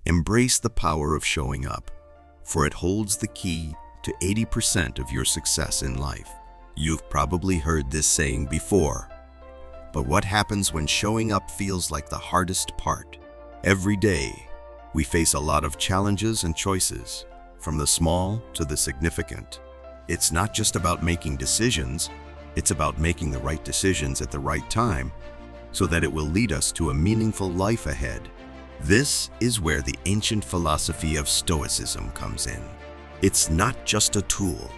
Embrace the power of showing up, for it holds the key to 80% of your success in life. You've probably heard this saying before, but what happens when showing up feels like the hardest part? Every day, we face a lot of challenges and choices, from the small to the significant. It's not just about making decisions, it's about making the right decisions at the right time so that it will lead us to a meaningful life ahead. This is where the ancient philosophy of Stoicism comes in. It's not just a tool,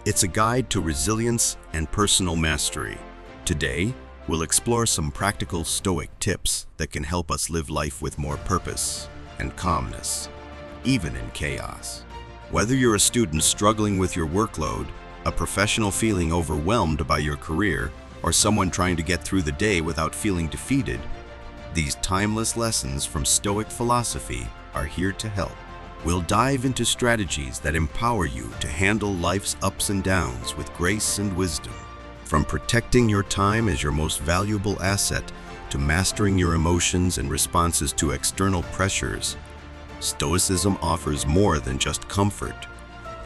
it's a guide to resilience and personal mastery. Today, we'll explore some practical Stoic tips that can help us live life with more purpose and calmness, even in chaos. Whether you're a student struggling with your workload, a professional feeling overwhelmed by your career, or someone trying to get through the day without feeling defeated, these timeless lessons from Stoic philosophy are here to help. We'll dive into strategies that empower you to handle life's ups and downs with grace and wisdom. From protecting your time as your most valuable asset to mastering your emotions and responses to external pressures, Stoicism offers more than just comfort.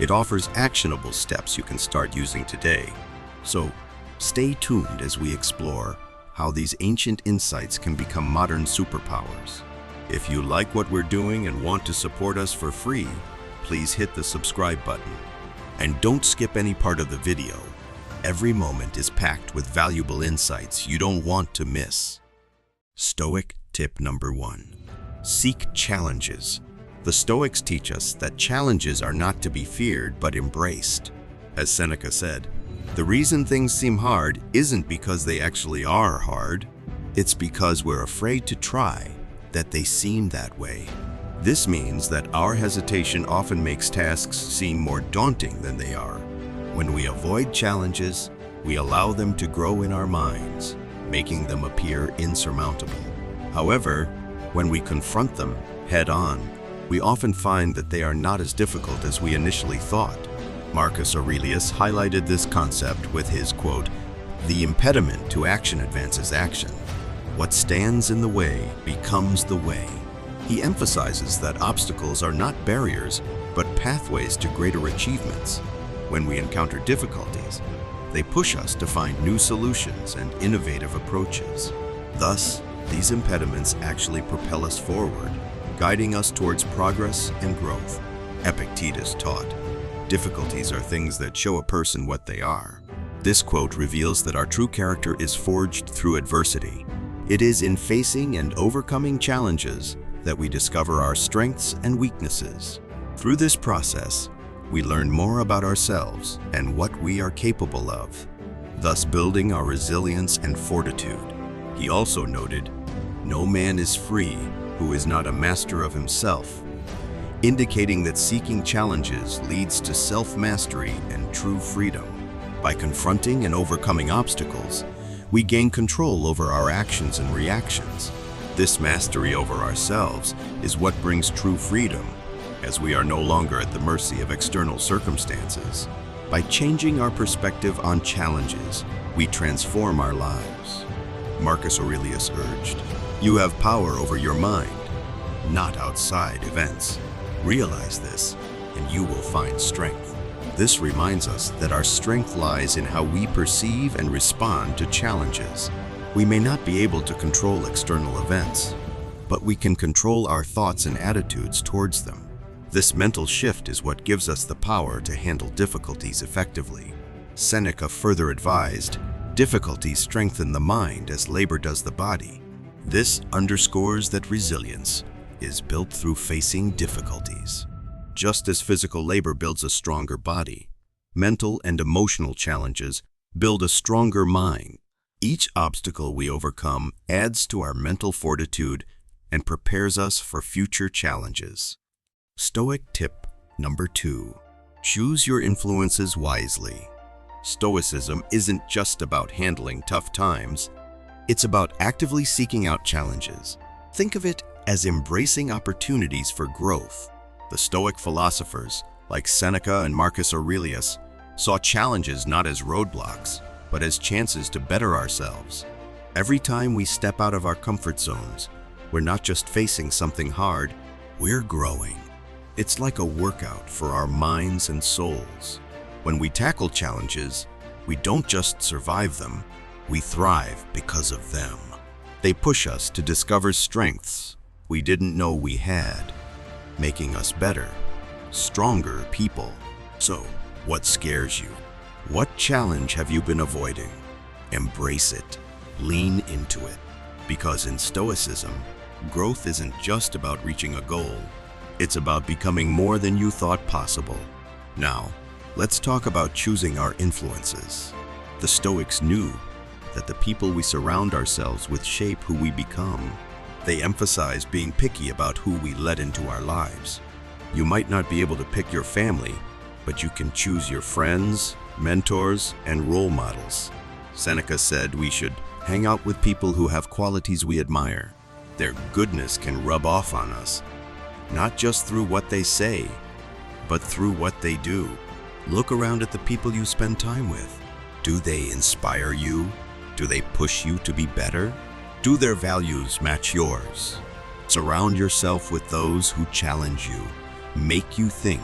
It offers actionable steps you can start using today. So, stay tuned as we explore how these ancient insights can become modern superpowers. If you like what we're doing and want to support us for free, please hit the subscribe button. And don't skip any part of the video. Every moment is packed with valuable insights you don't want to miss. Stoic tip number 1. Seek challenges. The Stoics teach us that challenges are not to be feared but embraced. As Seneca said, the reason things seem hard isn't because they actually are hard. It's because we're afraid to try that they seem that way. This means that our hesitation often makes tasks seem more daunting than they are. When we avoid challenges, we allow them to grow in our minds, making them appear insurmountable. However, when we confront them head-on, we often find that they are not as difficult as we initially thought. Marcus Aurelius highlighted this concept with his quote, "The impediment to action advances action. What stands in the way becomes the way." He emphasizes that obstacles are not barriers, but pathways to greater achievements. When we encounter difficulties, they push us to find new solutions and innovative approaches. Thus, these impediments actually propel us forward, guiding us towards progress and growth. Epictetus taught, "Difficulties are things that show a person what they are." This quote reveals that our true character is forged through adversity. It is in facing and overcoming challenges that we discover our strengths and weaknesses. Through this process, we learn more about ourselves and what we are capable of, thus building our resilience and fortitude. He also noted, "No man is free who is not a master of himself," indicating that seeking challenges leads to self-mastery and true freedom. By confronting and overcoming obstacles, we gain control over our actions and reactions. This mastery over ourselves is what brings true freedom, as we are no longer at the mercy of external circumstances. By changing our perspective on challenges, we transform our lives. Marcus Aurelius urged, "You have power over your mind, not outside events. Realize this, and you will find strength." This reminds us that our strength lies in how we perceive and respond to challenges. We may not be able to control external events, but we can control our thoughts and attitudes towards them. This mental shift is what gives us the power to handle difficulties effectively. Seneca further advised, "Difficulties strengthen the mind as labor does the body." This underscores that resilience is built through facing difficulties. Just as physical labor builds a stronger body, mental and emotional challenges build a stronger mind. Each obstacle we overcome adds to our mental fortitude and prepares us for future challenges. Stoic tip number 2. Choose your influences wisely. Stoicism isn't just about handling tough times. It's about actively seeking out challenges. Think of it as embracing opportunities for growth. The Stoic philosophers, like Seneca and Marcus Aurelius, saw challenges not as roadblocks, but as chances to better ourselves. Every time we step out of our comfort zones, we're not just facing something hard, We're growing. It's like a workout for our minds and souls. When we tackle challenges, we don't just survive them, we thrive because of them. They push us to discover strengths we didn't know we had, making us better, stronger people. So, what scares you? What challenge have you been avoiding? Embrace it. Lean into it. Because in Stoicism, growth isn't just about reaching a goal. It's about becoming more than you thought possible. Now, let's talk about choosing our influences. The Stoics knew that the people we surround ourselves with shape who we become. They emphasize being picky about who we let into our lives. You might not be able to pick your family, but you can choose your friends, mentors, and role models. Seneca said we should hang out with people who have qualities we admire. Their goodness can rub off on us, not just through what they say, but through what they do. Look around at the people you spend time with. Do they inspire you? Do they push you to be better? Do their values match yours? Surround yourself with those who challenge you, make you think,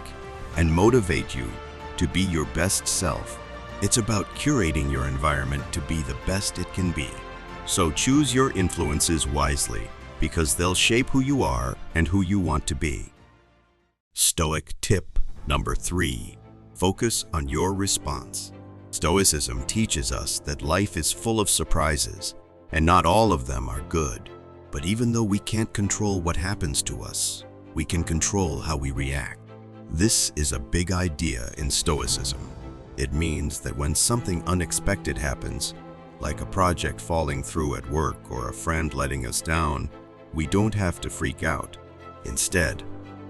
and motivate you to be your best self. It's about curating your environment to be the best it can be. So choose your influences wisely, because they'll shape who you are and who you want to be. Stoic tip number 3. Focus on your response. Stoicism teaches us that life is full of surprises, and not all of them are good. But even though we can't control what happens to us, we can control how we react. This is a big idea in Stoicism. It means that when something unexpected happens, like a project falling through at work or a friend letting us down, we don't have to freak out. Instead,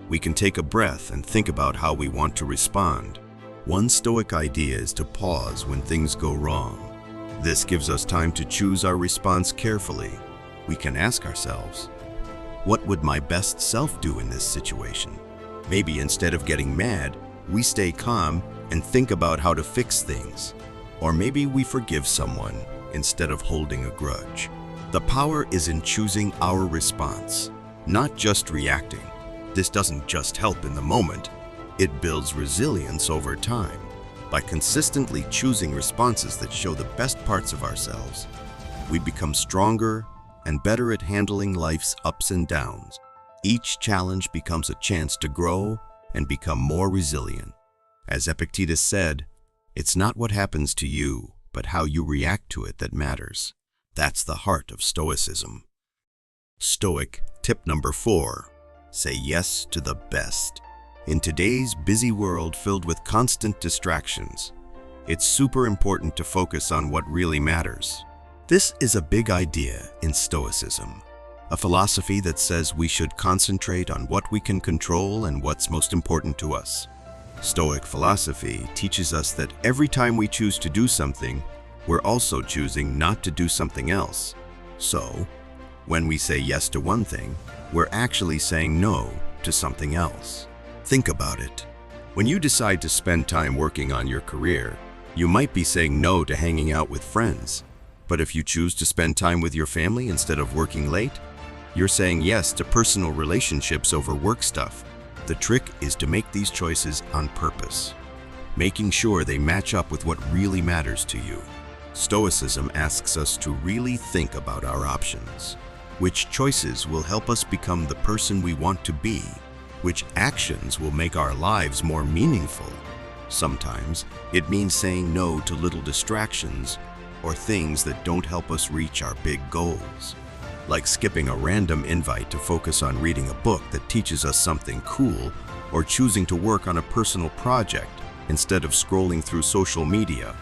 we can take a breath and think about how we want to respond. One Stoic idea is to pause when things go wrong. This gives us time to choose our response carefully. We can ask ourselves, what would my best self do in this situation? Maybe instead of getting mad, we stay calm and think about how to fix things. Or maybe we forgive someone instead of holding a grudge. The power is in choosing our response, not just reacting. This doesn't just help in the moment, it builds resilience over time. By consistently choosing responses that show the best parts of ourselves, we become stronger and better at handling life's ups and downs. Each challenge becomes a chance to grow and become more resilient. As Epictetus said, it's not what happens to you, but how you react to it that matters. That's the heart of Stoicism. Stoic tip number 4. Say yes to the best. In today's busy world filled with constant distractions, it's super important to focus on what really matters. This is a big idea in Stoicism, a philosophy that says we should concentrate on what we can control and what's most important to us. Stoic philosophy teaches us that every time we choose to do something, we're also choosing not to do something else. So, when we say yes to one thing, we're actually saying no to something else. Think about it. When you decide to spend time working on your career, you might be saying no to hanging out with friends. But if you choose to spend time with your family instead of working late, you're saying yes to personal relationships over work stuff. The trick is to make these choices on purpose, making sure they match up with what really matters to you. Stoicism asks us to really think about our options. Which choices will help us become the person we want to be? Which actions will make our lives more meaningful? Sometimes it means saying no to little distractions or things that don't help us reach our big goals. Like skipping a random invite to focus on reading a book that teaches us something cool, or choosing to work on a personal project instead of scrolling through social media.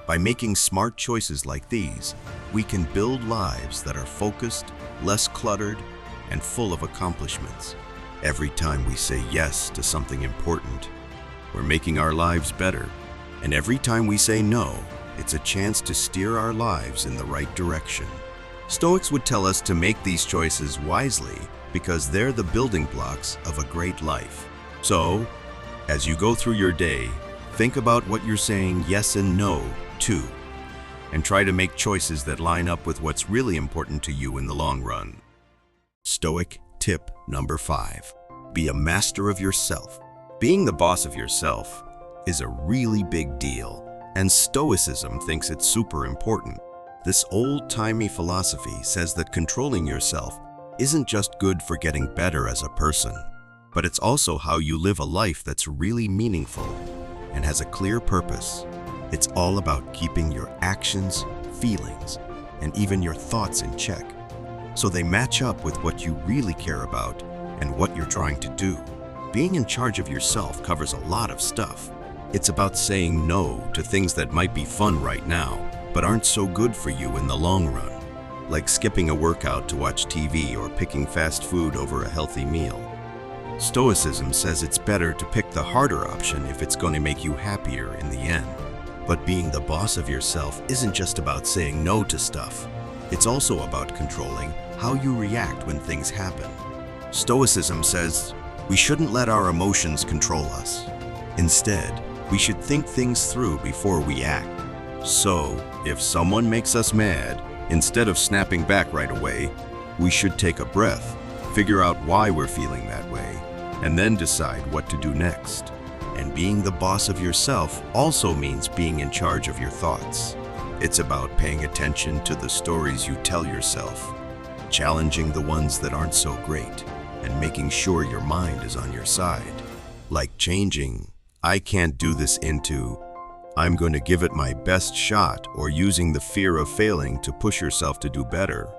By making smart choices like these, we can build lives that are focused, less cluttered, and full of accomplishments. Every time we say yes to something important, we're making our lives better. And every time we say no, it's a chance to steer our lives in the right direction. Stoics would tell us to make these choices wisely because they're the building blocks of a great life. So, as you go through your day, think about what you're saying yes and no to, and try to make choices that line up with what's really important to you in the long run. Stoic tip number 5. Be a master of yourself. Being the boss of yourself is a really big deal, and Stoicism thinks it's super important. This old-timey philosophy says that controlling yourself isn't just good for getting better as a person, but it's also how you live a life that's really meaningful and has a clear purpose. It's all about keeping your actions, feelings, and even your thoughts in check, so they match up with what you really care about and what you're trying to do. Being in charge of yourself covers a lot of stuff. It's about saying no to things that might be fun right now, but aren't so good for you in the long run, like skipping a workout to watch TV or picking fast food over a healthy meal. Stoicism says it's better to pick the harder option if it's going to make you happier in the end. But being the boss of yourself isn't just about saying no to stuff. It's also about controlling how you react when things happen. Stoicism says we shouldn't let our emotions control us. Instead, we should think things through before we act. So, if someone makes us mad, instead of snapping back right away, we should take a breath, figure out why we're feeling that way, and then decide what to do next. And being the boss of yourself also means being in charge of your thoughts. It's about paying attention to the stories you tell yourself, challenging the ones that aren't so great, and making sure your mind is on your side. Like changing, "I can't do this" into "I'm going to give it my best shot," or using the fear of failing to push yourself to do better.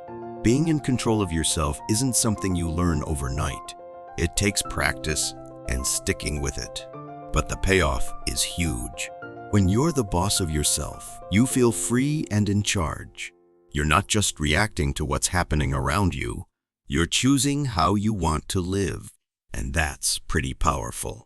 Being in control of yourself isn't something you learn overnight. It takes practice and sticking with it. But the payoff is huge. When you're the boss of yourself, you feel free and in charge. You're not just reacting to what's happening around you. You're choosing how you want to live. And that's pretty powerful.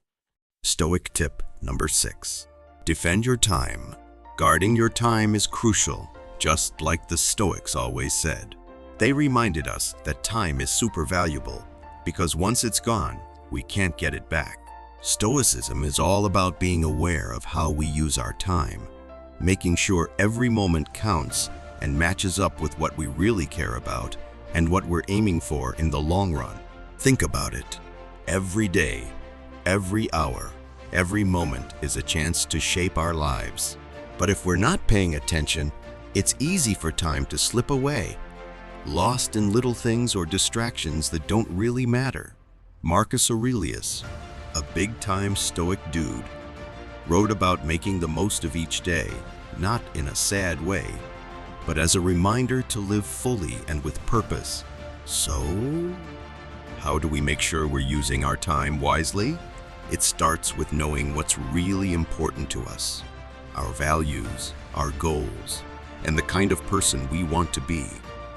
Stoic tip number 6. Defend your time. Guarding your time is crucial, just like the Stoics always said. They reminded us that time is super valuable because once it's gone, we can't get it back. Stoicism is all about being aware of how we use our time, making sure every moment counts and matches up with what we really care about and what we're aiming for in the long run. Think about it. Every day, every hour, every moment is a chance to shape our lives. But if we're not paying attention, it's easy for time to slip away, lost in little things or distractions that don't really matter. Marcus Aurelius, a big-time Stoic dude, wrote about making the most of each day, not in a sad way, but as a reminder to live fully and with purpose. So, how do we make sure we're using our time wisely? It starts with knowing what's really important to us, our values, our goals, and the kind of person we want to be.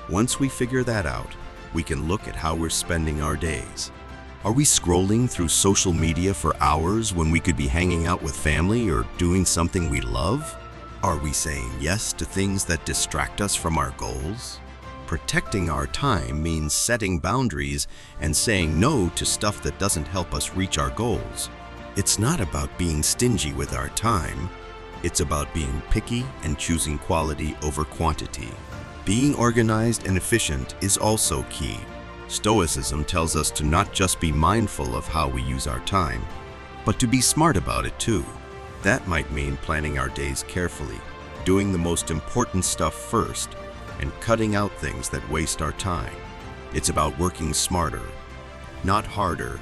Once we figure that out, we can look at how we're spending our days. Are we scrolling through social media for hours when we could be hanging out with family or doing something we love? Are we saying yes to things that distract us from our goals? Protecting our time means setting boundaries and saying no to stuff that doesn't help us reach our goals. It's not about being stingy with our time. It's about being picky and choosing quality over quantity. Being organized and efficient is also key. Stoicism tells us to not just be mindful of how we use our time, but to be smart about it too. That might mean planning our days carefully, doing the most important stuff first, and cutting out things that waste our time. It's about working smarter, not harder,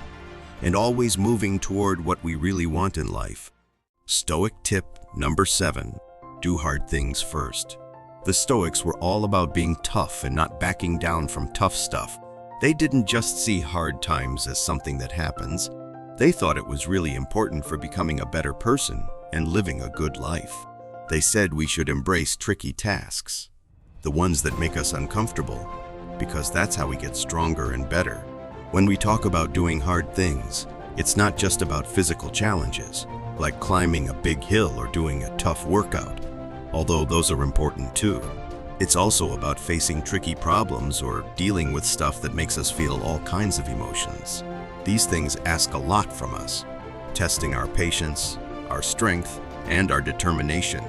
and always moving toward what we really want in life. Stoic tip number 7. Do hard things first. The Stoics were all about being tough and not backing down from tough stuff. They didn't just see hard times as something that happens. They thought it was really important for becoming a better person and living a good life. They said we should embrace tricky tasks, the ones that make us uncomfortable, because that's how we get stronger and better. When we talk about doing hard things, it's not just about physical challenges, like climbing a big hill or doing a tough workout, although those are important too. It's also about facing tricky problems or dealing with stuff that makes us feel all kinds of emotions. These things ask a lot from us, testing our patience, our strength, and our determination.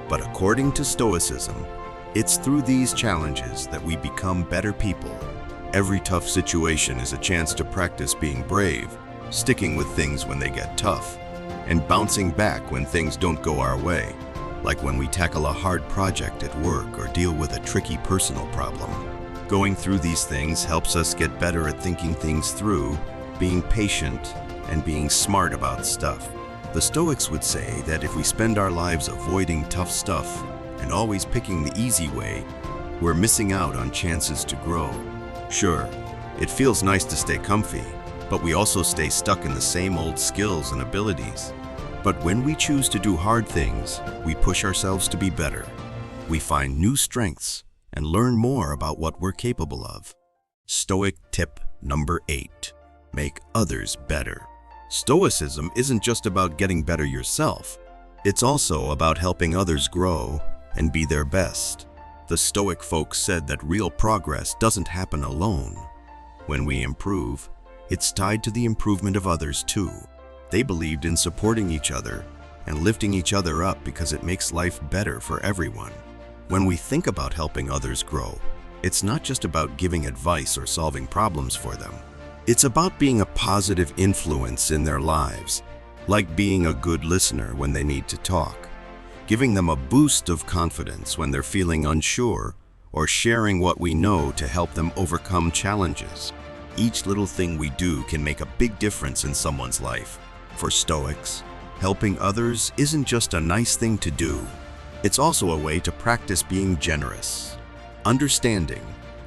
But according to Stoicism, it's through these challenges that we become better people. Every tough situation is a chance to practice being brave, sticking with things when they get tough, and bouncing back when things don't go our way, like when we tackle a hard project at work or deal with a tricky personal problem. Going through these things helps us get better at thinking things through, being patient, and being smart about stuff. The Stoics would say that if we spend our lives avoiding tough stuff and always picking the easy way, we're missing out on chances to grow. Sure, it feels nice to stay comfy, but we also stay stuck in the same old skills and abilities. But when we choose to do hard things, we push ourselves to be better. We find new strengths and learn more about what we're capable of. Stoic tip number 8. Make others better. Stoicism isn't just about getting better yourself. It's also about helping others grow and be their best. The Stoic folks said that real progress doesn't happen alone. When we improve, it's tied to the improvement of others too. They believed in supporting each other and lifting each other up because it makes life better for everyone. When we think about helping others grow, it's not just about giving advice or solving problems for them. It's about being a positive influence in their lives, like being a good listener when they need to talk, giving them a boost of confidence when they're feeling unsure, or sharing what we know to help them overcome challenges. Each little thing we do can make a big difference in someone's life. For Stoics, helping others isn't just a nice thing to do. It's also a way to practice being generous, understanding,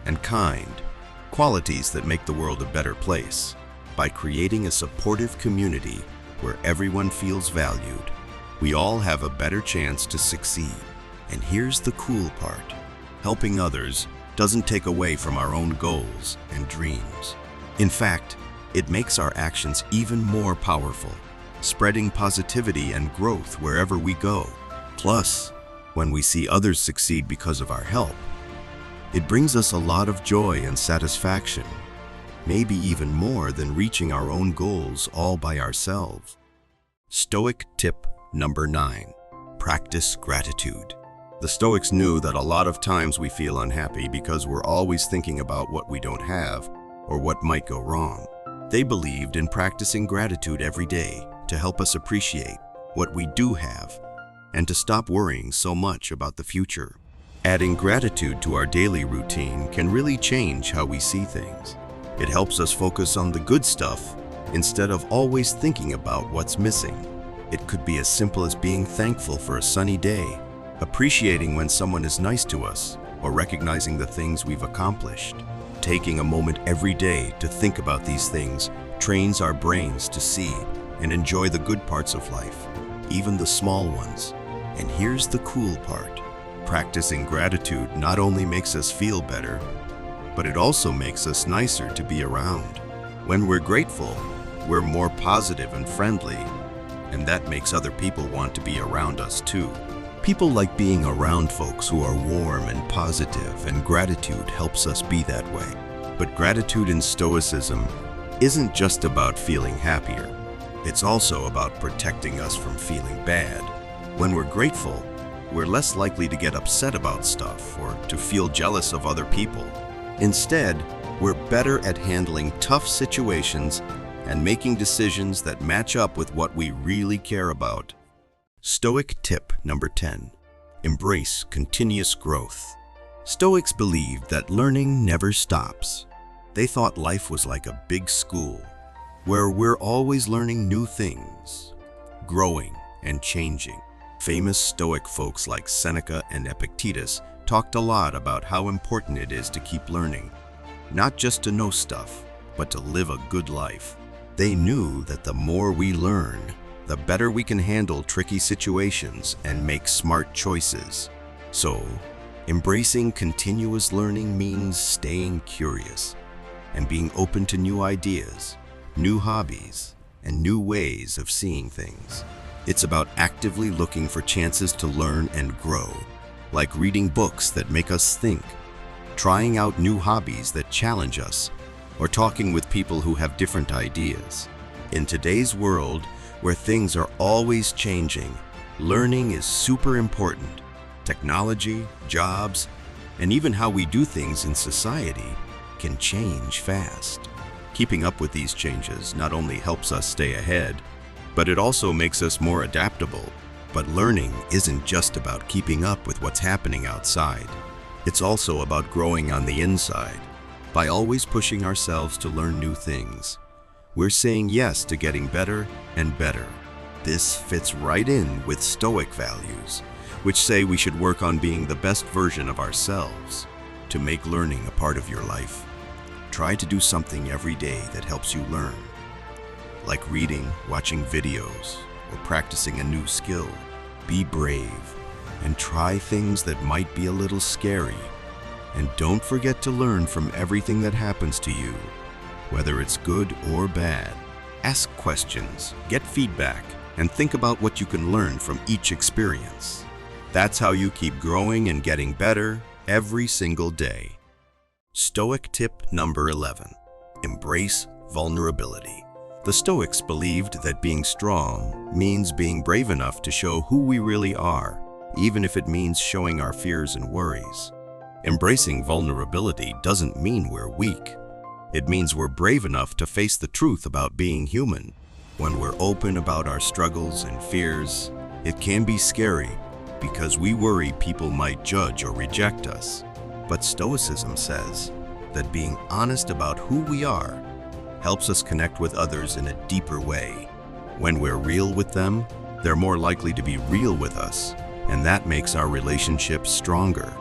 and kind, qualities that make the world a better place. By creating a supportive community where everyone feels valued, we all have a better chance to succeed. And here's the cool part. Helping others doesn't take away from our own goals and dreams. In fact, it makes our actions even more powerful, spreading positivity and growth wherever we go. Plus, when we see others succeed because of our help, it brings us a lot of joy and satisfaction, maybe even more than reaching our own goals all by ourselves. Stoic tip number 9. Practice gratitude. The Stoics knew that a lot of times we feel unhappy because we're always thinking about what we don't have or what might go wrong. They believed in practicing gratitude every day to help us appreciate what we do have and to stop worrying so much about the future. Adding gratitude to our daily routine can really change how we see things. It helps us focus on the good stuff instead of always thinking about what's missing. It could be as simple as being thankful for a sunny day, appreciating when someone is nice to us, or recognizing the things we've accomplished. Taking a moment every day to think about these things trains our brains to see and enjoy the good parts of life, even the small ones. And here's the cool part. Practicing gratitude not only makes us feel better, but it also makes us nicer to be around. When we're grateful, we're more positive and friendly, and that makes other people want to be around us too. People like being around folks who are warm and positive, and gratitude helps us be that way. But gratitude in Stoicism isn't just about feeling happier. It's also about protecting us from feeling bad. When we're grateful, we're less likely to get upset about stuff or to feel jealous of other people. Instead, we're better at handling tough situations and making decisions that match up with what we really care about. Stoic tip number 10. Embrace continuous growth. Stoics believed that learning never stops. They thought life was like a big school, where we're always learning new things, growing and changing. Famous Stoic folks like Seneca and Epictetus talked a lot about how important it is to keep learning, not just to know stuff, but to live a good life. They knew that the more we learn, the better we can handle tricky situations and make smart choices. So, embracing continuous learning means staying curious and being open to new ideas, new hobbies, and new ways of seeing things. It's about actively looking for chances to learn and grow, like reading books that make us think, trying out new hobbies that challenge us, or talking with people who have different ideas. In today's world, where things are always changing, learning is super important. Technology, jobs, and even how we do things in society can change fast. Keeping up with these changes not only helps us stay ahead, but it also makes us more adaptable. But learning isn't just about keeping up with what's happening outside. It's also about growing on the inside. By always pushing ourselves to learn new things, we're saying yes to getting better and better. This fits right in with Stoic values, which say we should work on being the best version of ourselves. To make learning a part of your life, try to do something every day that helps you learn, like reading, watching videos, or practicing a new skill. Be brave and try things that might be a little scary. And don't forget to learn from everything that happens to you, whether it's good or bad. Ask questions, get feedback, and think about what you can learn from each experience. That's how you keep growing and getting better every single day. Stoic tip number 11. Embrace vulnerability. The Stoics believed that being strong means being brave enough to show who we really are, even if it means showing our fears and worries. Embracing vulnerability doesn't mean we're weak. It means we're brave enough to face the truth about being human. When we're open about our struggles and fears, it can be scary because we worry people might judge or reject us. But Stoicism says that being honest about who we are helps us connect with others in a deeper way. When we're real with them, they're more likely to be real with us, and that makes our relationships stronger.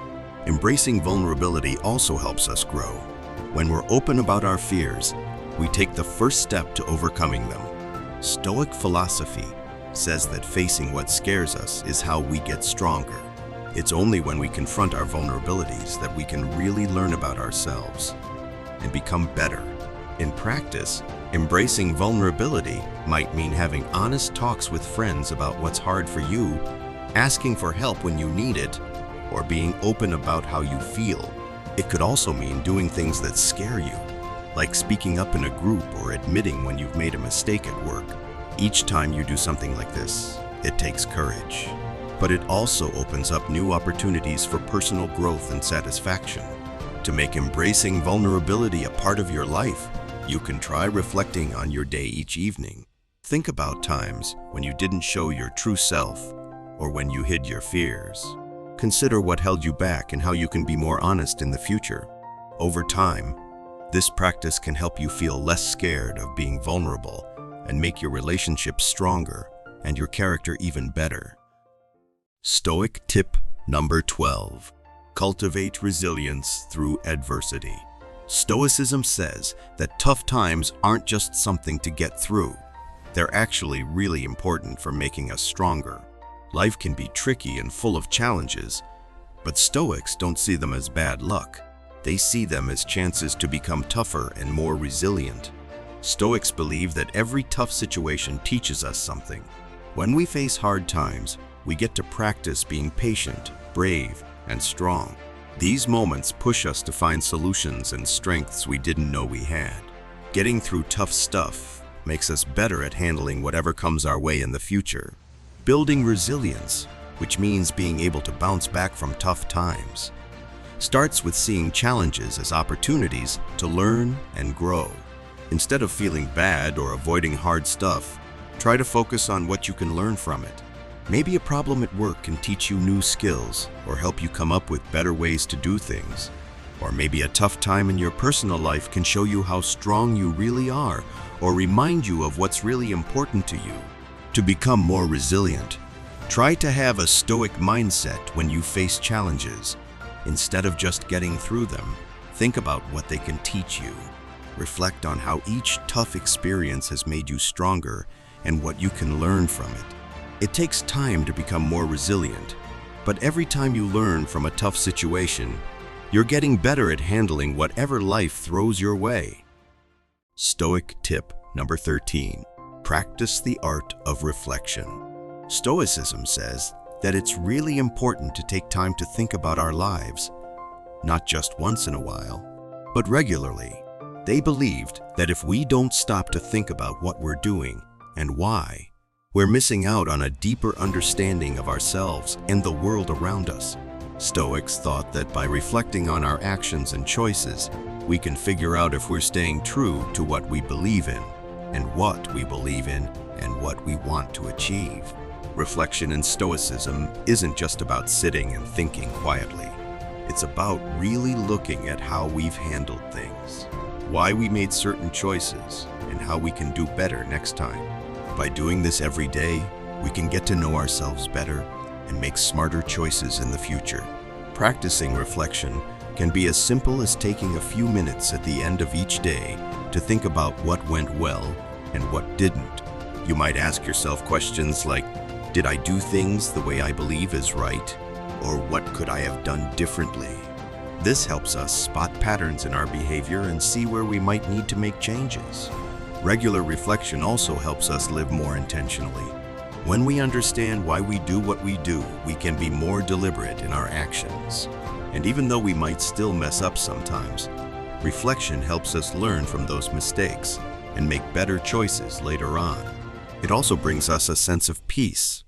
Embracing vulnerability also helps us grow. When we're open about our fears, we take the first step to overcoming them. Stoic philosophy says that facing what scares us is how we get stronger. It's only when we confront our vulnerabilities that we can really learn about ourselves and become better. In practice, embracing vulnerability might mean having honest talks with friends about what's hard for you, asking for help when you need it, or being open about how you feel. It could also mean doing things that scare you, like speaking up in a group or admitting when you've made a mistake at work. Each time you do something like this, it takes courage. But it also opens up new opportunities for personal growth and satisfaction. To make embracing vulnerability a part of your life, you can try reflecting on your day each evening. Think about times when you didn't show your true self or when you hid your fears. Consider what held you back and how you can be more honest in the future. Over time, this practice can help you feel less scared of being vulnerable and make your relationships stronger and your character even better. Stoic tip number 12. Cultivate resilience through adversity. Stoicism says that tough times aren't just something to get through. They're actually really important for making us stronger. Life can be tricky and full of challenges, but Stoics don't see them as bad luck. They see them as chances to become tougher and more resilient. Stoics believe that every tough situation teaches us something. When we face hard times, we get to practice being patient, brave, and strong. These moments push us to find solutions and strengths we didn't know we had. Getting through tough stuff makes us better at handling whatever comes our way in the future. Building resilience, which means being able to bounce back from tough times, starts with seeing challenges as opportunities to learn and grow. Instead of feeling bad or avoiding hard stuff, try to focus on what you can learn from it. Maybe a problem at work can teach you new skills or help you come up with better ways to do things. Or maybe a tough time in your personal life can show you how strong you really are or remind you of what's really important to you. To become more resilient, try to have a stoic mindset when you face challenges. Instead of just getting through them, think about what they can teach you. Reflect on how each tough experience has made you stronger and what you can learn from it. It takes time to become more resilient, but every time you learn from a tough situation, you're getting better at handling whatever life throws your way. Stoic tip number 13. Practice the art of reflection. Stoicism says that it's really important to take time to think about our lives, not just once in a while, but regularly. They believed that if we don't stop to think about what we're doing and why, we're missing out on a deeper understanding of ourselves and the world around us. Stoics thought that by reflecting on our actions and choices, we can figure out if we're staying true to what we believe in, and what we believe in, and what we want to achieve. Reflection in Stoicism isn't just about sitting and thinking quietly. It's about really looking at how we've handled things, why we made certain choices, and how we can do better next time. By doing this every day, we can get to know ourselves better and make smarter choices in the future. Practicing reflection can be as simple as taking a few minutes at the end of each day to think about what went well and what didn't. You might ask yourself questions like, did I do things the way I believe is right? Or what could I have done differently? This helps us spot patterns in our behavior and see where we might need to make changes. Regular reflection also helps us live more intentionally. When we understand why we do what we do, we can be more deliberate in our actions. And even though we might still mess up sometimes, reflection helps us learn from those mistakes and make better choices later on. It also brings us a sense of peace,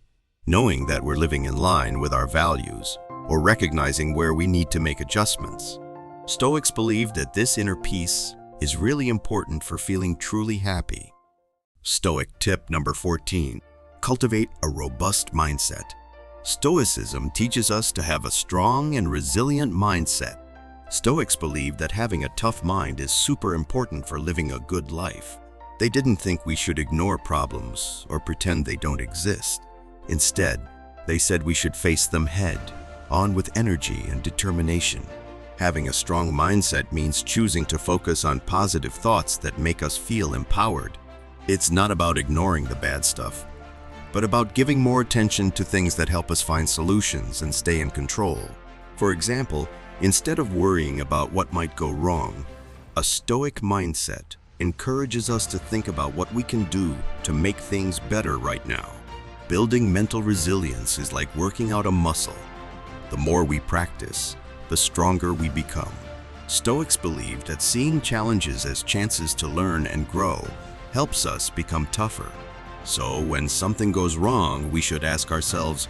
knowing that we're living in line with our values or recognizing where we need to make adjustments. Stoics believe that this inner peace is really important for feeling truly happy. Stoic tip number 14. Cultivate a robust mindset. Stoicism teaches us to have a strong and resilient mindset. Stoics believe that having a tough mind is super important for living a good life. They didn't think we should ignore problems or pretend they don't exist. Instead, they said we should face them head on with energy and determination. Having a strong mindset means choosing to focus on positive thoughts that make us feel empowered. It's not about ignoring the bad stuff, but about giving more attention to things that help us find solutions and stay in control. For example, instead of worrying about what might go wrong, a Stoic mindset encourages us to think about what we can do to make things better right now. Building mental resilience is like working out a muscle. The more we practice, the stronger we become. Stoics believe that seeing challenges as chances to learn and grow helps us become tougher. So when something goes wrong, we should ask ourselves,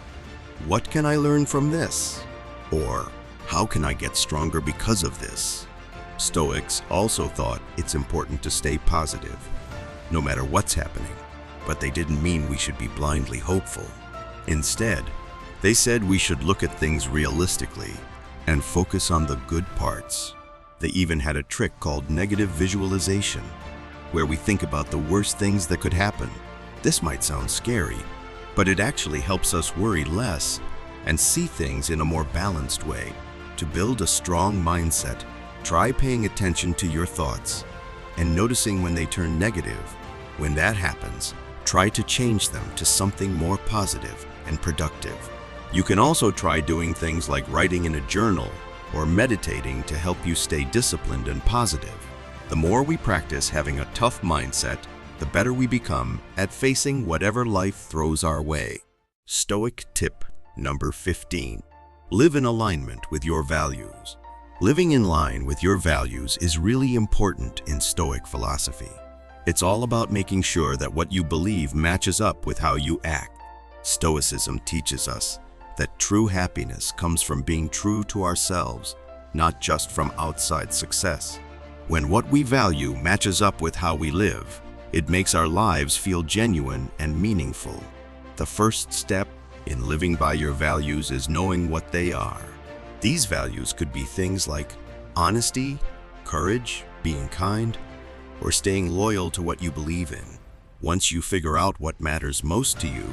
what can I learn from this? Or how can I get stronger because of this? Stoics also thought it's important to stay positive, no matter what's happening, but they didn't mean we should be blindly hopeful. Instead, they said we should look at things realistically and focus on the good parts. They even had a trick called negative visualization, where we think about the worst things that could happen. This might sound scary, but it actually helps us worry less and see things in a more balanced way. To build a strong mindset, try paying attention to your thoughts and noticing when they turn negative. When that happens, try to change them to something more positive and productive. You can also try doing things like writing in a journal or meditating to help you stay disciplined and positive. The more we practice having a tough mindset, the better we become at facing whatever life throws our way. Stoic tip number 15. Live in alignment with your values. Living in line with your values is really important in Stoic philosophy. It's all about making sure that what you believe matches up with how you act. Stoicism teaches us that true happiness comes from being true to ourselves, not just from outside success. When what we value matches up with how we live, it makes our lives feel genuine and meaningful. The first step in living by your values is knowing what they are. These values could be things like honesty, courage, being kind, or staying loyal to what you believe in. Once you figure out what matters most to you,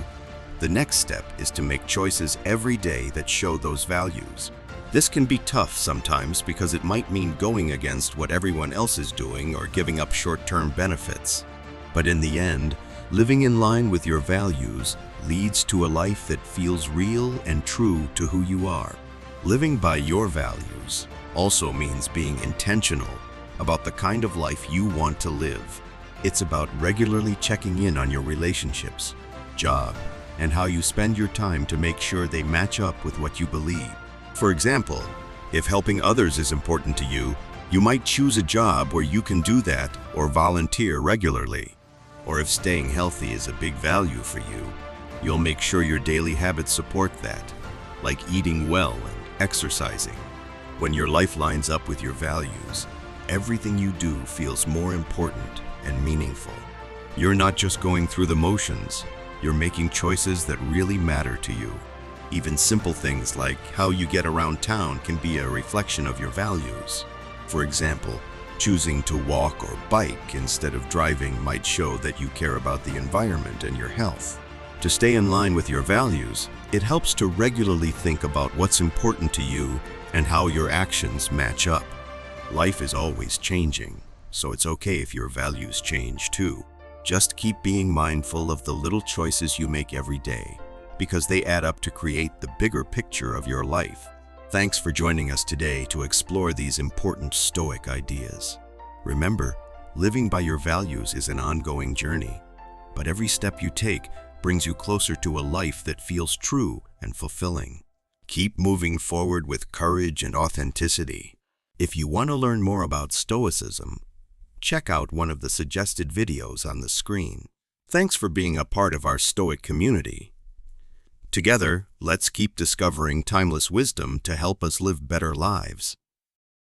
the next step is to make choices every day that show those values. This can be tough sometimes because it might mean going against what everyone else is doing or giving up short-term benefits. But in the end, living in line with your values leads to a life that feels real and true to who you are. Living by your values also means being intentional about the kind of life you want to live. It's about regularly checking in on your relationships, job, and how you spend your time to make sure they match up with what you believe. For example, if helping others is important to you, you might choose a job where you can do that or volunteer regularly. Or if staying healthy is a big value for you, you'll make sure your daily habits support that, like eating well and exercising. When your life lines up with your values, everything you do feels more important and meaningful. You're not just going through the motions, you're making choices that really matter to you. Even simple things like how you get around town can be a reflection of your values. For example, choosing to walk or bike instead of driving might show that you care about the environment and your health. To stay in line with your values, it helps to regularly think about what's important to you and how your actions match up. Life is always changing, so it's okay if your values change too. Just keep being mindful of the little choices you make every day, because they add up to create the bigger picture of your life. Thanks for joining us today to explore these important Stoic ideas. Remember, living by your values is an ongoing journey, but every step you take brings you closer to a life that feels true and fulfilling. Keep moving forward with courage and authenticity. If you want to learn more about Stoicism, check out one of the suggested videos on the screen. Thanks for being a part of our Stoic community. Together, let's keep discovering timeless wisdom to help us live better lives.